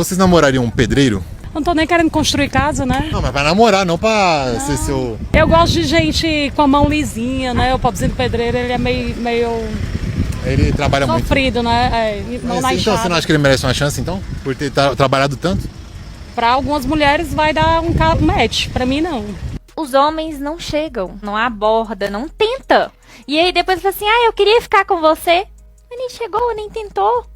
Vocês namorariam um pedreiro? Não tô nem querendo construir casa, né? Não, mas vai namorar, não pra ser seu... Eu gosto de gente com a mão lisinha, né? O pobrezinho do pedreiro, ele é meio Ele trabalha muito. sofrido, né? Mão na Então você não enxada. acha que ele merece uma chance, então? Por ter trabalhado tanto? Pra algumas mulheres vai dar um match, pra mim não. Os homens não chegam, não aborda, não tenta. E aí depois fala assim, eu queria ficar com você. Mas nem chegou, nem tentou.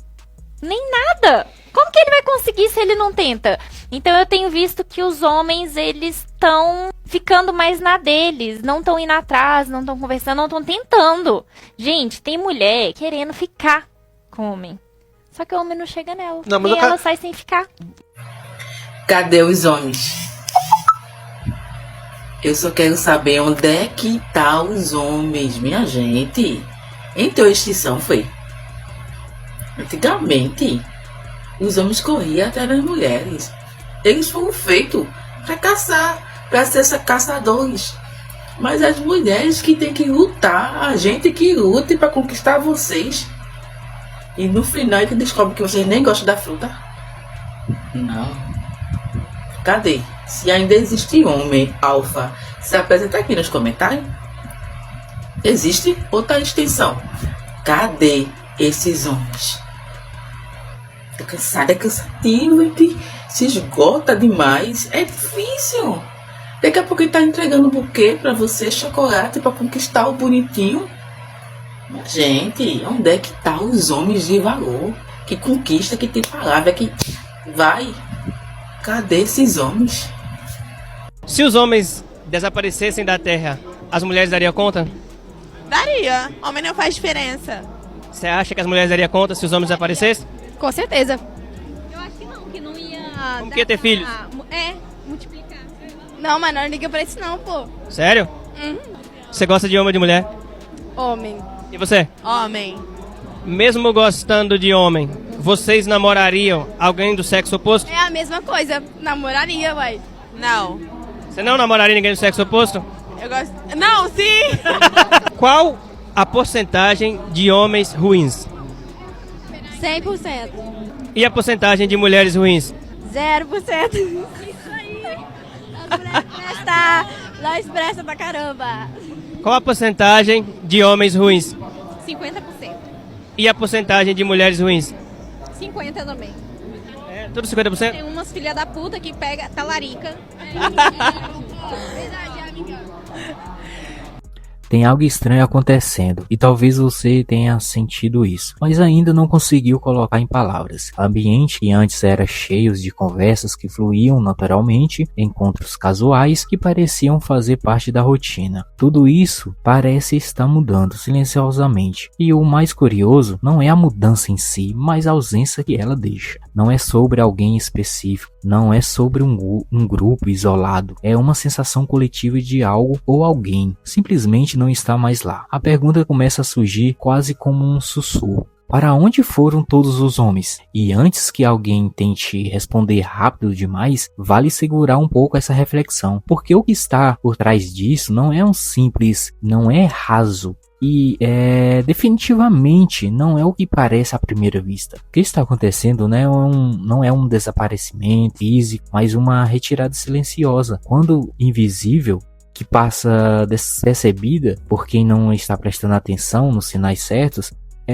Nem nada. Como que ele vai conseguir se ele não tenta? Então eu tenho visto que os homens, eles estão ficando mais na deles. Não estão indo atrás, não estão conversando, não estão tentando. Gente, tem mulher querendo ficar com o homem. Só que o homem não chega nela. Não, mas e ela sai sem ficar. Cadê os homens? Eu só quero saber onde é que tá os homens, minha gente. Entrou extinção, foi. Antigamente, os homens corriam atrás das mulheres. Eles foram feitos para caçar, para ser caçadores. Mas as mulheres que têm que lutar, a gente que lute para conquistar vocês. E no final é que descobre que vocês nem gostam da fruta. Não. Cadê? Se ainda existe homem alfa, se apresenta aqui nos comentários. Existe outra extensão. Cadê esses homens? Tô cansada, é cansativo, se esgota demais. É difícil. Daqui a pouco ele tá entregando um buquê pra você, chocolate, pra conquistar o bonitinho. Gente, onde é que tá os homens de valor? Que conquista, que tem palavra, que vai. Cadê esses homens? Se os homens desaparecessem da Terra, as mulheres dariam conta? Daria. Homem não faz diferença. Você acha que as mulheres dariam conta se os homens desaparecessem? Com certeza. Eu acho que não ia... Como que ia ter filhos? Multiplicar. Não, mas não liga pra isso não, pô. Sério? Você gosta de homem ou de mulher? Homem. E você? Homem. Mesmo gostando de homem, vocês namorariam alguém do sexo oposto? É a mesma coisa. Namoraria, uai. Não. Você não namoraria ninguém do sexo oposto? Eu gosto... Não, sim! Qual a porcentagem de homens ruins? 100%. E a porcentagem de mulheres ruins? 0%. Isso aí. Nós presta pra caramba. Qual a porcentagem de homens ruins? 50%. E a porcentagem de mulheres ruins? 50% também. É, tudo 50%? Tem umas filha da puta que pega talarica. Tem algo estranho acontecendo e talvez você tenha sentido isso, mas ainda não conseguiu colocar em palavras. Ambiente que antes era cheio de conversas que fluíam naturalmente, encontros casuais que pareciam fazer parte da rotina. Tudo isso parece estar mudando silenciosamente. E o mais curioso não é a mudança em si, mas a ausência que ela deixa. Não é sobre alguém específico, não é sobre um grupo isolado, é uma sensação coletiva de algo ou alguém simplesmente não está mais lá. A pergunta começa a surgir quase como um sussurro. Para onde foram todos os homens? E antes que alguém tente responder rápido demais, vale segurar um pouco essa reflexão, porque o que está por trás disso não é um simples, não é raso. E definitivamente não é o que parece à primeira vista. O que está acontecendo não é um desaparecimento físico, mas uma retirada silenciosa. Quando invisível, que passa despercebida por quem não está prestando atenção nos sinais certos,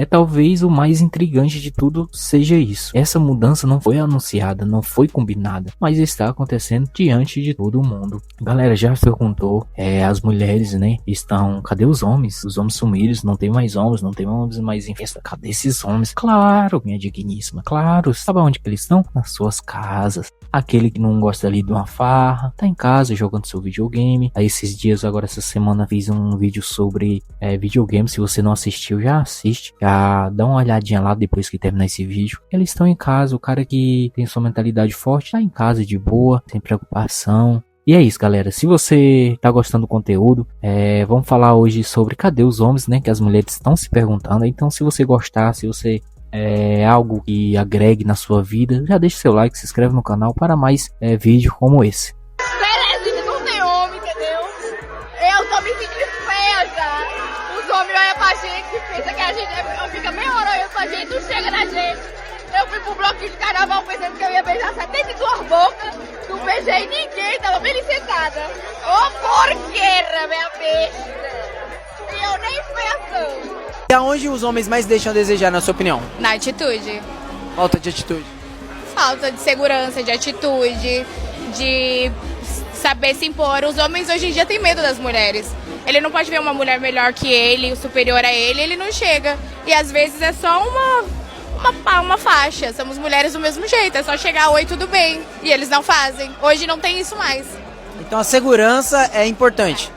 talvez o mais intrigante de tudo seja isso. Essa mudança não foi anunciada, não foi combinada, mas está acontecendo diante de todo mundo. Galera, já perguntou, as mulheres, estão, cadê os homens? Os homens sumiram, não tem mais homens mais em festa. Cadê esses homens? Claro, minha digníssima, claro. Sabe onde que eles estão? Nas suas casas. Aquele que não gosta ali de uma farra, tá em casa jogando seu videogame. Aí essa semana fiz um vídeo sobre videogame. Se você não assistiu, já assiste. Já dá uma olhadinha lá depois que terminar esse vídeo. Eles estão em casa, o cara que tem sua mentalidade forte tá em casa de boa, sem preocupação. E é isso, galera. Se você tá gostando do conteúdo, vamos falar hoje sobre cadê os homens, que as mulheres estão se perguntando. Então, se você gostar, se você algo que agregue na sua vida, já deixa seu like, se inscreve no canal para mais vídeos como esse. Terezinha não tem homem, entendeu? Eu tô me sentindo feia já. Os homens olham pra gente e pensam que a gente fica meia hora olhando pra gente, não chega na gente. Eu fui pro bloquinho de carnaval pensando que eu ia beijar 72 bocas. Não beijei ninguém, tava bem sentada. Ô porqueira, minha besta. E eu nem pensando. E aonde os homens mais deixam a desejar, na sua opinião? Na atitude. Falta de atitude. Falta de segurança, de atitude, de saber se impor. Os homens hoje em dia têm medo das mulheres. Ele não pode ver uma mulher melhor que ele, superior a ele não chega. E às vezes é só uma faixa. Somos mulheres do mesmo jeito, é só chegar, oi, tudo bem. E eles não fazem. Hoje não tem isso mais. Então a segurança é importante.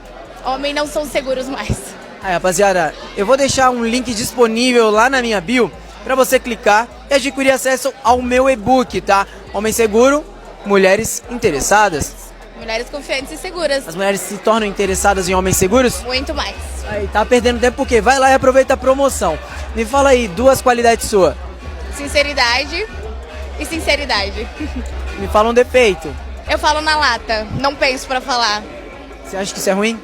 Homens não são seguros mais. Aí, rapaziada, eu vou deixar um link disponível lá na minha bio para você clicar e adquirir acesso ao meu e-book, tá? Homem Seguro, Mulheres Interessadas. Mulheres confiantes e seguras. As mulheres se tornam interessadas em homens seguros? Muito mais. Aí, tá perdendo tempo por quê? Vai lá e aproveita a promoção. Me fala aí, 2 qualidades suas. Sinceridade e sinceridade. Me fala um defeito. Eu falo na lata, não penso pra falar. Você acha que isso é ruim?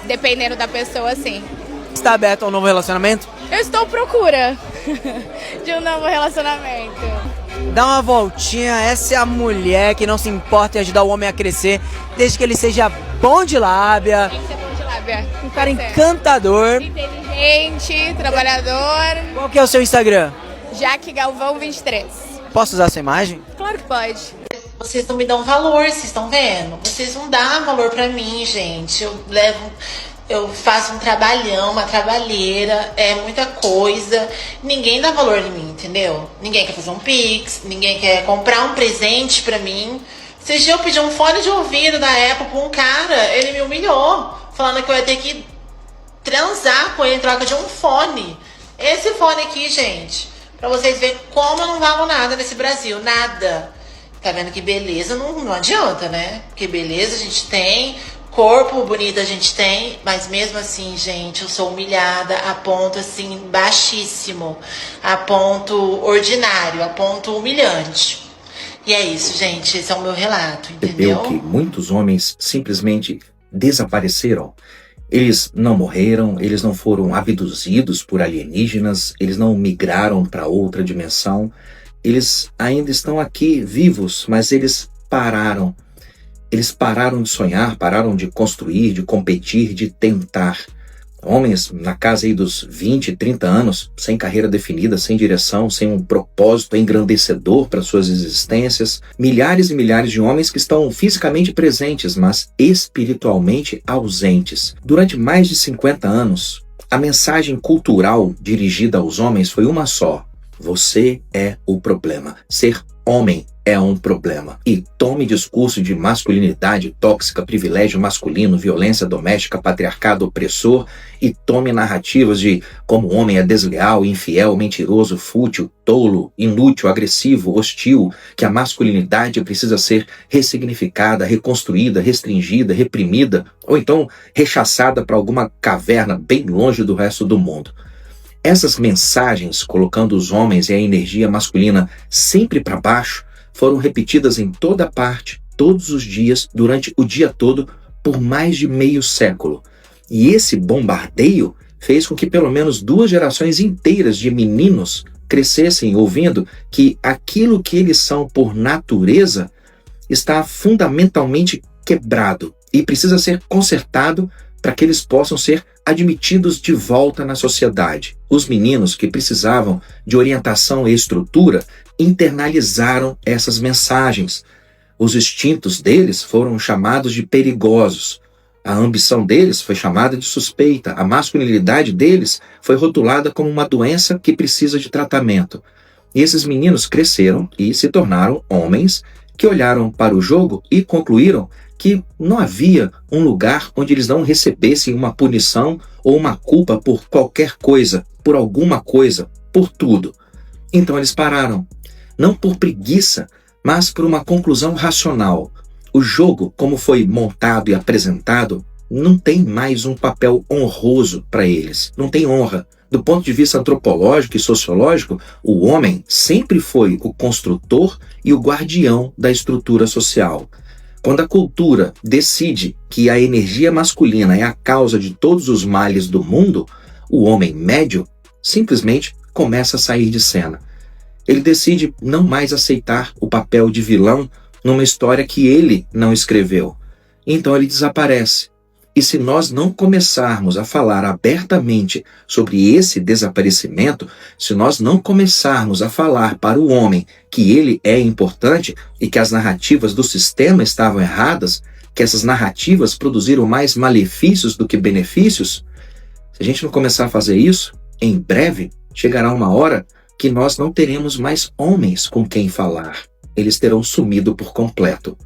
Dependendo da pessoa, sim. Está aberto ao novo relacionamento? Eu estou à procura de um novo relacionamento. Dá uma voltinha, essa é a mulher que não se importa em ajudar o homem a crescer, desde que ele seja bom de lábia. Tem que ser bom de lábia. Um cara encantador. Inteligente, trabalhador. Qual que é o seu Instagram? Jaque Galvão 23. Posso usar sua imagem? Claro que pode. Vocês não me dão valor, vocês estão vendo? Vocês não dão valor pra mim, gente. Eu faço um trabalhão, uma trabalheira, é muita coisa. Ninguém dá valor em mim, entendeu? Ninguém quer fazer um pix, ninguém quer comprar um presente pra mim. Esses dias eu pedi um fone de ouvido da Apple pra um cara, ele me humilhou, falando que eu ia ter que transar com ele em troca de um fone. Esse fone aqui, gente, pra vocês verem como eu não valo nada nesse Brasil, nada. Tá vendo que beleza não adianta, né? Porque beleza a gente tem, corpo bonito a gente tem, mas mesmo assim, gente, eu sou humilhada a ponto, assim, baixíssimo, a ponto ordinário, a ponto humilhante. E é isso, gente, esse é o meu relato, entendeu? Percebeu que muitos homens simplesmente desapareceram. Eles não morreram, eles não foram abduzidos por alienígenas, eles não migraram para outra dimensão. Eles ainda estão aqui vivos, mas eles pararam. Eles pararam de sonhar, pararam de construir, de competir, de tentar. Homens na casa aí dos 20, 30 anos, sem carreira definida, sem direção, sem um propósito engrandecedor para suas existências. Milhares e milhares de homens que estão fisicamente presentes, mas espiritualmente ausentes. Durante mais de 50 anos, a mensagem cultural dirigida aos homens foi uma só. Você é o problema. Ser homem é um problema. E tome discurso de masculinidade tóxica, privilégio masculino, violência doméstica, patriarcado opressor e tome narrativas de como o homem é desleal, infiel, mentiroso, fútil, tolo, inútil, agressivo, hostil, que a masculinidade precisa ser ressignificada, reconstruída, restringida, reprimida ou então rechaçada para alguma caverna bem longe do resto do mundo. Essas mensagens, colocando os homens e a energia masculina sempre para baixo, foram repetidas em toda parte, todos os dias, durante o dia todo, por mais de meio século. E esse bombardeio fez com que pelo menos 2 gerações inteiras de meninos crescessem ouvindo que aquilo que eles são por natureza está fundamentalmente quebrado e precisa ser consertado para que eles possam ser admitidos de volta na sociedade. Os meninos que precisavam de orientação e estrutura internalizaram essas mensagens. Os instintos deles foram chamados de perigosos. A ambição deles foi chamada de suspeita. A masculinidade deles foi rotulada como uma doença que precisa de tratamento. E esses meninos cresceram e se tornaram homens que olharam para o jogo e concluíram que não havia um lugar onde eles não recebessem uma punição ou uma culpa por qualquer coisa, por alguma coisa, por tudo. Então eles pararam, não por preguiça, mas por uma conclusão racional. O jogo, como foi montado e apresentado, não tem mais um papel honroso para eles, não tem honra. Do ponto de vista antropológico e sociológico, o homem sempre foi o construtor e o guardião da estrutura social. Quando a cultura decide que a energia masculina é a causa de todos os males do mundo, o homem médio simplesmente começa a sair de cena. Ele decide não mais aceitar o papel de vilão numa história que ele não escreveu. Então ele desaparece. E se nós não começarmos a falar abertamente sobre esse desaparecimento, se nós não começarmos a falar para o homem que ele é importante e que as narrativas do sistema estavam erradas, que essas narrativas produziram mais malefícios do que benefícios, se a gente não começar a fazer isso, em breve chegará uma hora que nós não teremos mais homens com quem falar. Eles terão sumido por completo.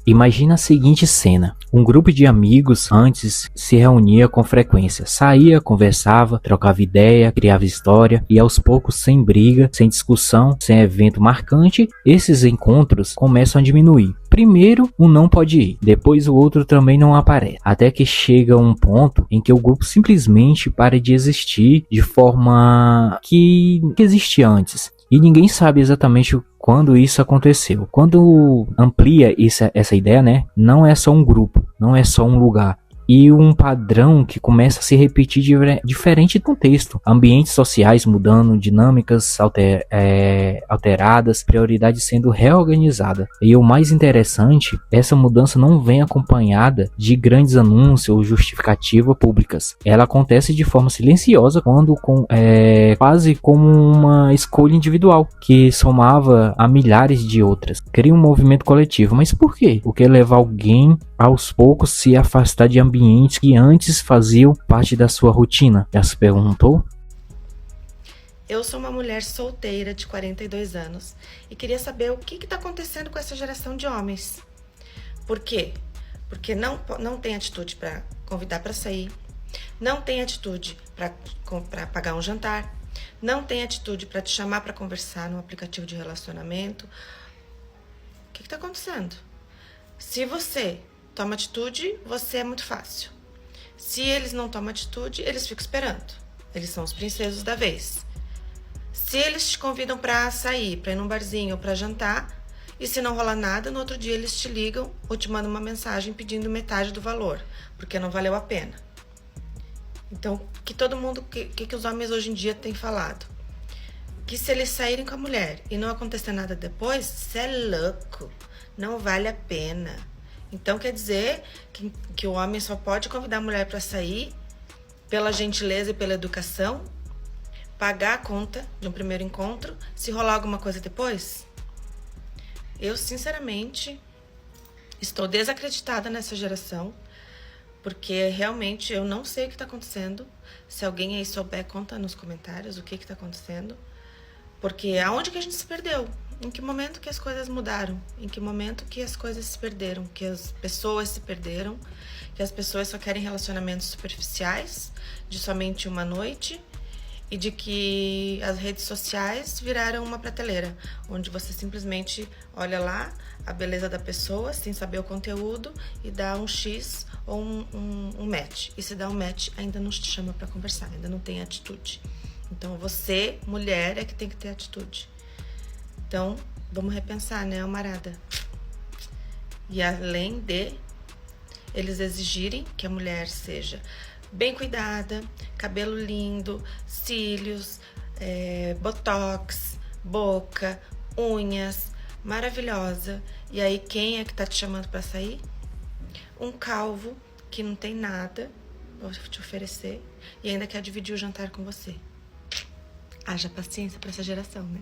Imagina a seguinte cena. Um grupo de amigos antes se reunia com frequência. Saía, conversava, trocava ideia, criava história e aos poucos, sem briga, sem discussão, sem evento marcante, esses encontros começam a diminuir. Primeiro, um não pode ir, depois o outro também não aparece, até que chega um ponto em que o grupo simplesmente para de existir de forma que existia antes. E ninguém sabe exatamente quando isso aconteceu. Quando amplia essa ideia, né? Não é só um grupo, não é só um lugar. E um padrão que começa a se repetir de diferente contexto. Ambientes sociais mudando, dinâmicas alteradas, prioridades sendo reorganizadas. E o mais interessante, essa mudança não vem acompanhada de grandes anúncios ou justificativas públicas. Ela acontece de forma silenciosa, quase como uma escolha individual, que somava a milhares de outras. Cria um movimento coletivo. Mas por quê? Porque leva alguém aos poucos se afastar de ambientes que antes faziam parte da sua rotina. Já se perguntou? Eu sou uma mulher solteira de 42 anos e queria saber o que está acontecendo com essa geração de homens. Por quê? Porque não tem atitude para convidar para sair, não tem atitude para pagar um jantar, não tem atitude para te chamar para conversar no aplicativo de relacionamento. O que está acontecendo? Se você toma atitude, você é muito fácil. Se eles não tomam atitude, eles ficam esperando. Eles são os princesos da vez. Se eles te convidam para sair, para ir num barzinho ou para jantar, e se não rolar nada, no outro dia eles te ligam ou te mandam uma mensagem pedindo metade do valor, porque não valeu a pena. Então, que os homens hoje em dia têm falado? Que se eles saírem com a mulher e não acontecer nada depois, você é louco, não vale a pena. Então quer dizer que o homem só pode convidar a mulher para sair pela gentileza e pela educação, pagar a conta de um primeiro encontro, se rolar alguma coisa depois? Eu, sinceramente, estou desacreditada nessa geração, porque realmente eu não sei o que está acontecendo. Se alguém aí souber, conta nos comentários o que está acontecendo. Porque aonde que a gente se perdeu? Em que momento que as coisas mudaram? Em que momento que as coisas se perderam? Que as pessoas se perderam? Que as pessoas só querem relacionamentos superficiais, de somente uma noite, e de que as redes sociais viraram uma prateleira, onde você simplesmente olha lá a beleza da pessoa, sem saber o conteúdo, e dá um X ou um match. E se dá um match, ainda não te chama para conversar, ainda não tem atitude. Então você, mulher, é que tem que ter atitude. Então, vamos repensar, né, Almarada? E além de eles exigirem que a mulher seja bem cuidada, cabelo lindo, cílios, botox, boca, unhas, maravilhosa. E aí, quem é que tá te chamando pra sair? Um calvo que não tem nada pra te oferecer e ainda quer dividir o jantar com você. Haja paciência pra essa geração, né?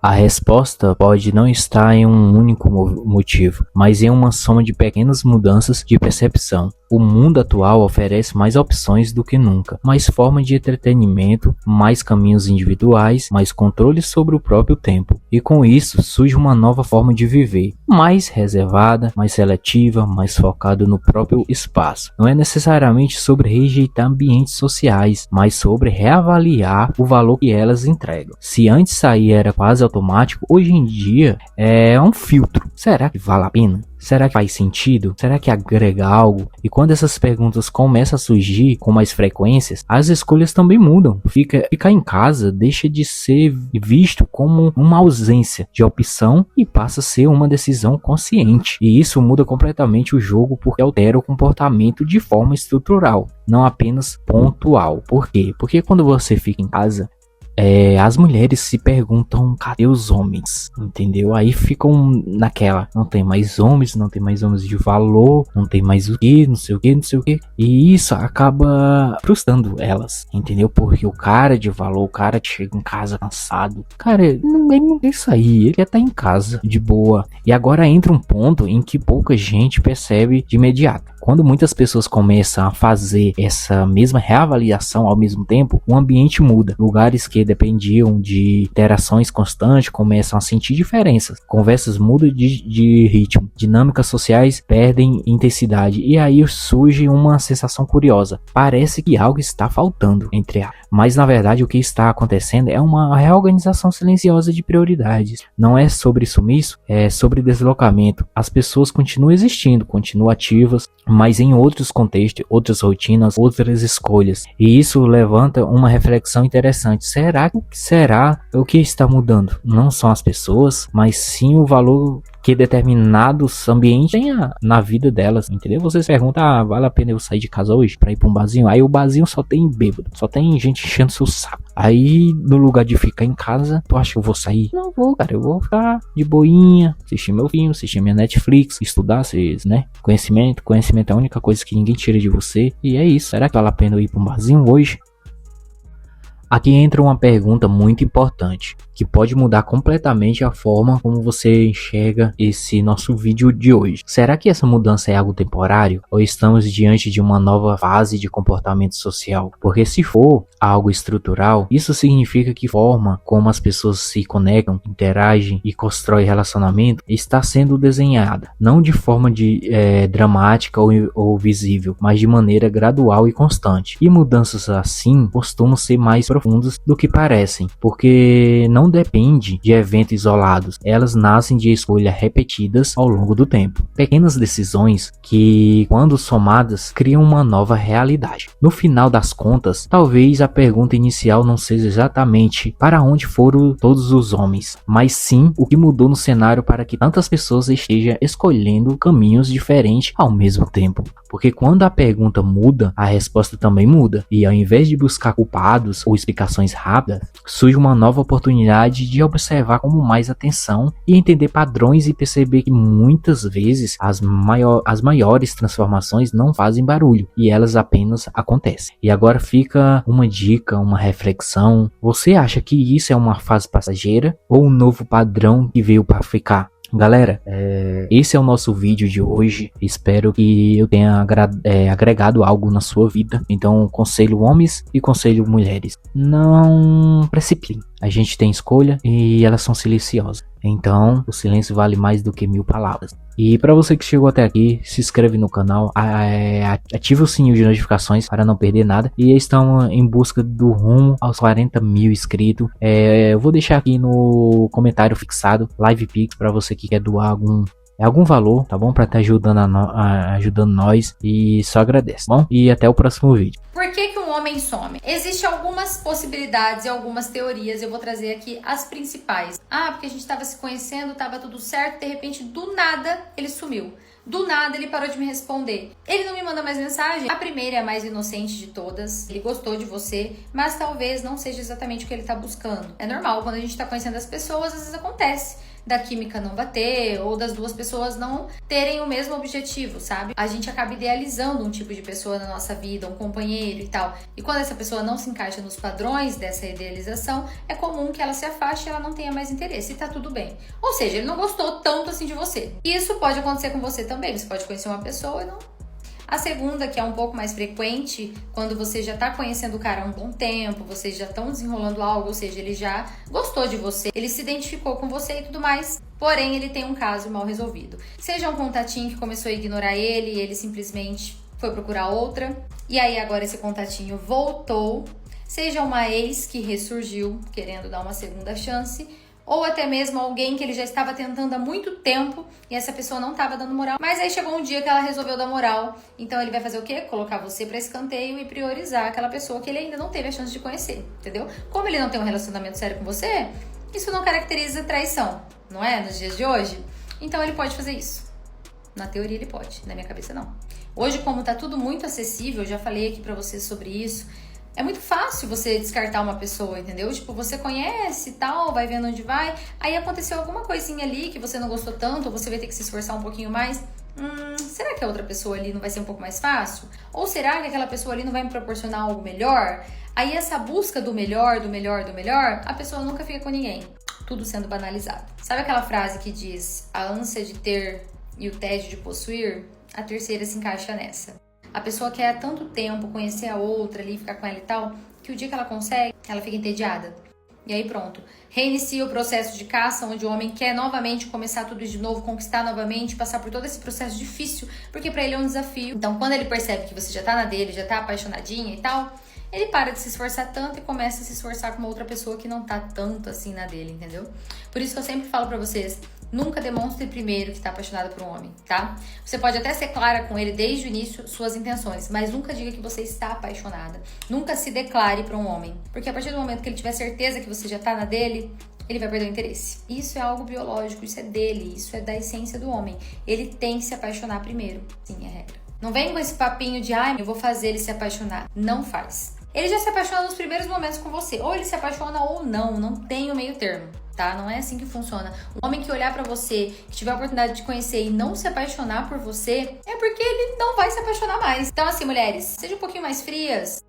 A resposta pode não estar em um único motivo, mas em uma soma de pequenas mudanças de percepção. O mundo atual oferece mais opções do que nunca, mais formas de entretenimento, mais caminhos individuais, mais controle sobre o próprio tempo. E com isso surge uma nova forma de viver, mais reservada, mais seletiva, mais focada no próprio espaço. Não é necessariamente sobre rejeitar ambientes sociais, mas sobre reavaliar o valor que elas entregam. Se antes sair era quase automático, hoje em dia é um filtro. Será que vale a pena? Será que faz sentido? Será que agrega algo? E quando essas perguntas começam a surgir com mais frequências, as escolhas também mudam. Ficar em casa deixa de ser visto como uma ausência de opção e passa a ser uma decisão consciente. E isso muda completamente o jogo porque altera o comportamento de forma estrutural, não apenas pontual. Por quê? Porque quando você fica em casa, as mulheres se perguntam, cadê os homens? Entendeu? Aí ficam naquela, não tem mais homens, não tem mais homens de valor, não tem mais o que, não sei o que, não sei o que. E isso acaba frustrando elas, entendeu? Porque o cara de valor, o cara que chega em casa cansado, cara, ele não quer sair, ele quer estar em casa, de boa. E agora entra um ponto em que pouca gente percebe de imediato. Quando muitas pessoas começam a fazer essa mesma reavaliação ao mesmo tempo, o ambiente muda. Lugares que dependiam de interações constantes começam a sentir diferenças. Conversas mudam de ritmo. Dinâmicas sociais perdem intensidade. E aí surge uma sensação curiosa. Parece que algo está faltando entre elas. Mas na verdade o que está acontecendo é uma reorganização silenciosa de prioridades. Não é sobre sumiço, é sobre deslocamento. As pessoas continuam existindo, continuam ativas, mas em outros contextos, outras rotinas, outras escolhas. E isso levanta uma reflexão interessante. Será o que está mudando? Não são as pessoas, mas sim o valor que determinados ambientes têm na vida delas, entendeu? Vocês perguntam, vale a pena eu sair de casa hoje pra ir pra um barzinho? Aí o barzinho só tem bêbado, só tem gente enchendo seu saco. Aí, no lugar de ficar em casa, tu acha que eu vou sair? Não vou, cara, eu vou ficar de boinha, assistir meu filme, assistir minha Netflix, estudar, né? Conhecimento é a única coisa que ninguém tira de você. E é isso, será que vale a pena eu ir pra um barzinho hoje? Aqui entra uma pergunta muito importante, que pode mudar completamente a forma como você enxerga esse nosso vídeo de hoje. Será que essa mudança é algo temporário? Ou estamos diante de uma nova fase de comportamento social? Porque se for algo estrutural, isso significa que a forma como as pessoas se conectam, interagem e constroem relacionamento está sendo desenhada, não de forma dramática ou visível, mas de maneira gradual e constante. E mudanças assim costumam ser mais profundas do que parecem, porque não depende de eventos isolados, elas nascem de escolhas repetidas ao longo do tempo. Pequenas decisões que, quando somadas, criam uma nova realidade. No final das contas, talvez a pergunta inicial não seja exatamente para onde foram todos os homens, mas sim o que mudou no cenário para que tantas pessoas estejam escolhendo caminhos diferentes ao mesmo tempo. Porque quando a pergunta muda, a resposta também muda. E ao invés de buscar culpados ou explicações rápidas, surge uma nova oportunidade de observar com mais atenção e entender padrões e perceber que muitas vezes as maiores transformações não fazem barulho e elas apenas acontecem. E agora fica uma dica, uma reflexão. Você acha que isso é uma fase passageira ou um novo padrão que veio para ficar? Galera, esse é o nosso vídeo de hoje. Espero que eu tenha agregado algo na sua vida. Então, conselho homens e conselho mulheres: não precipitem. A gente tem escolha e elas são silenciosas. Então, o silêncio vale mais do que 1000 palavras. E para você que chegou até aqui, se inscreve no canal, ativa o sininho de notificações para não perder nada. E estamos em busca do rumo aos 40.000 inscritos. Eu vou deixar aqui no comentário fixado LivePix para você que quer doar algum valor, tá bom? Para estar ajudando nós, e só agradece, tá bom? E até o próximo vídeo. Por que um homem some? Existem algumas possibilidades e algumas teorias, eu vou trazer aqui as principais. Porque a gente estava se conhecendo, estava tudo certo, de repente, do nada, ele sumiu. Do nada ele parou de me responder. Ele não me manda mais mensagem. A primeira é a mais inocente de todas. Ele gostou de você, mas talvez não seja exatamente o que ele tá buscando. É normal, quando a gente tá conhecendo as pessoas, às vezes acontece da química não bater ou das duas pessoas não terem o mesmo objetivo, sabe? A gente acaba idealizando um tipo de pessoa na nossa vida, um companheiro e tal. E quando essa pessoa não se encaixa nos padrões dessa idealização, é comum que ela se afaste e ela não tenha mais interesse, e tá tudo bem. Ou seja, ele não gostou tanto assim de você. E isso pode acontecer com você também. Você pode conhecer uma pessoa e não... A segunda, que é um pouco mais frequente, quando você já tá conhecendo o cara há um bom tempo, vocês já estão desenrolando algo, ou seja, ele já gostou de você, ele se identificou com você e tudo mais, porém ele tem um caso mal resolvido. Seja um contatinho que começou a ignorar ele e ele simplesmente foi procurar outra, e aí agora esse contatinho voltou, seja uma ex que ressurgiu querendo dar uma segunda chance, ou até mesmo alguém que ele já estava tentando há muito tempo e essa pessoa não estava dando moral, mas aí chegou um dia que ela resolveu dar moral, então ele vai fazer o quê? Colocar você para escanteio e priorizar aquela pessoa que ele ainda não teve a chance de conhecer, entendeu? Como ele não tem um relacionamento sério com você, isso não caracteriza traição, não é? Nos dias de hoje. Então ele pode fazer isso. Na teoria ele pode, na minha cabeça não. Hoje, como tá tudo muito acessível, eu já falei aqui para vocês sobre isso, É muito fácil você descartar uma pessoa, entendeu? Tipo, você conhece e tal, vai vendo onde vai, aí aconteceu alguma coisinha ali que você não gostou tanto, ou você vai ter que se esforçar um pouquinho mais. Será que a outra pessoa ali não vai ser um pouco mais fácil? Ou será que aquela pessoa ali não vai me proporcionar algo melhor? Aí essa busca do melhor, a pessoa nunca fica com ninguém. Tudo sendo banalizado. Sabe aquela frase que diz: a ânsia de ter e o tédio de possuir? A terceira se encaixa nessa. A pessoa quer há tanto tempo conhecer a outra ali, ficar com ela e tal, que o dia que ela consegue, ela fica entediada. E aí pronto, reinicia o processo de caça, onde o homem quer novamente começar tudo de novo, conquistar novamente, passar por todo esse processo difícil, porque pra ele é um desafio. Então quando ele percebe que você já tá na dele, já tá apaixonadinha e tal, ele para de se esforçar tanto e começa a se esforçar com uma outra pessoa que não tá tanto assim na dele, entendeu? Por isso que eu sempre falo pra vocês, nunca demonstre primeiro que tá apaixonada por um homem, tá? Você pode até ser clara com ele desde o início suas intenções, mas nunca diga que você está apaixonada. Nunca se declare pra um homem, porque a partir do momento que ele tiver certeza que você já tá na dele, ele vai perder o interesse. Isso é algo biológico, isso é dele, isso é da essência do homem. Ele tem que se apaixonar primeiro. Sim, é regra. Não vem com esse papinho de, eu vou fazer ele se apaixonar. Não faz. Ele já se apaixona nos primeiros momentos com você. Ou ele se apaixona ou não tem o meio termo, tá? Não é assim que funciona. Um homem que olhar pra você, que tiver a oportunidade de conhecer e não se apaixonar por você, é porque ele não vai se apaixonar mais. Então assim, mulheres, sejam um pouquinho mais frias.